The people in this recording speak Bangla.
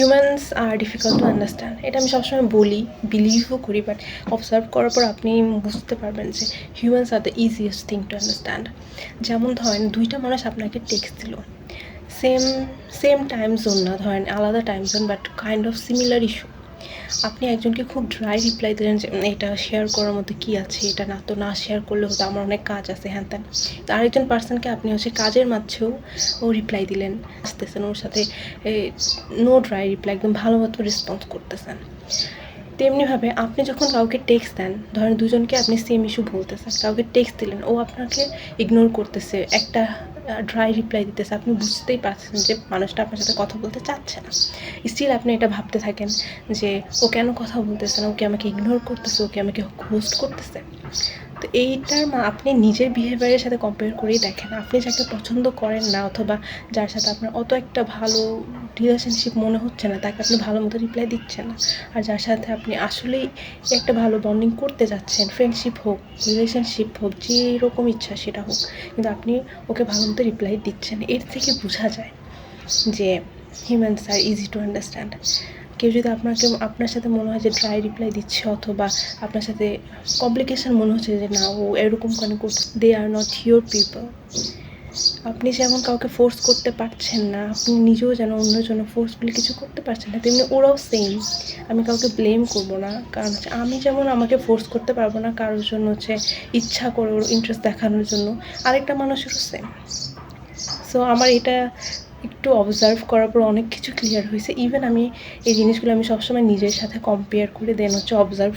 Humans are difficult to understand, এটা আমি সবসময় বলি, বিলিভও করি, বাট অবজার্ভ করার পর আপনি বুঝতে পারবেন যে humans are the easiest thing to understand. যেমন ধরেন দুইটা মানুষ আপনাকে টেক্সট দিল, সেম সেম টাইম জোন না, ধরেন আলাদা time zone, but kind of similar issue. আপনি একজনকে খুব ড্রাই রিপ্লাই দিলেন যে এটা শেয়ার করার মধ্যে কী আছে, এটা না তো না শেয়ার করলে হতো, আমার অনেক কাজ আছে, হ্যান ত্যান। তো আরেকজন পার্সনকে আপনি কাজের মাঝেও ও রিপ্লাই দিলেন, আসতেছেন ওর সাথে নো ড্রাই রিপ্লাই, একদম ভালো মতো রেসপন্স করতেছেন। তেমনিভাবে আপনি যখন কাউকে টেক্সট দেন, ধরেন দুজনকে আপনি সেম ইস্যু বলতেছেন, কাউকে টেক্সট দিলেন, ও আপনাকে ইগনোর করতেছে, একটা ড্রাই রিপ্লাই দিতেছে, আপনি বুঝতেই পারছেন যে মানুষটা আপনার সাথে কথা বলতে চাচ্ছে না। স্টিল আপনি এটা ভাবতে থাকেন যে ও কেন কথা বলতেছে না, ওকে আমাকে ইগনোর করতেছে, ওকে আমাকে হোস্ট করতেছে। তো এইটার আপনি নিজের বিহেভিয়ারের সাথে কম্পেয়ার করেই দেখেন, আপনি যাকে পছন্দ করেন না অথবা যার সাথে আপনার অত একটা ভালো রিলেশনশিপ মনে হচ্ছে না, তাকে আপনি ভালো মতো রিপ্লাই দিচ্ছেন না। আর যার সাথে আপনি আসলেই একটা ভালো বন্ডিং করতে যাচ্ছেন, ফ্রেন্ডশিপ হোক, রিলেশনশিপ হোক, যেরকম ইচ্ছা সেটা হোক, কিন্তু আপনি ওকে ভালো মতো রিপ্লাই দিচ্ছেন, এর থেকে বোঝা যায় যে humans are easy to understand. কেউ যদি আপনার সাথে মনে হয় যে ড্রাই রিপ্লাই দিচ্ছে অথবা আপনার সাথে কমপ্লিকেশন মনে হচ্ছে যে না ও এরকম কেন করছে, দে আর নট ইউর পিপল। আপনি যেমন কাউকে ফোর্স করতে পারছেন না, আপনি নিজেও যেন অন্যজনে ফোর্সফুলি কিছু করতে পারছেন না, তেমনি ওরাও সেম। আমি কাউকে ব্লেম করবো না, কারণ আমি যেমন আমাকে ফোর্স করতে পারবো না কারোর জন্য ইচ্ছা করে ওর ইন্টারেস্ট দেখানোর জন্য, আরেকটা মানুষেরও সেম। সো আমার এটা একটু অবজার্ভ করার পর অনেক কিছু ক্লিয়ার হয়েছে। ইভেন আমি এই জিনিসগুলো আমি সবসময় নিজের সাথে কম্পেয়ার করে দেন অবজার্ভ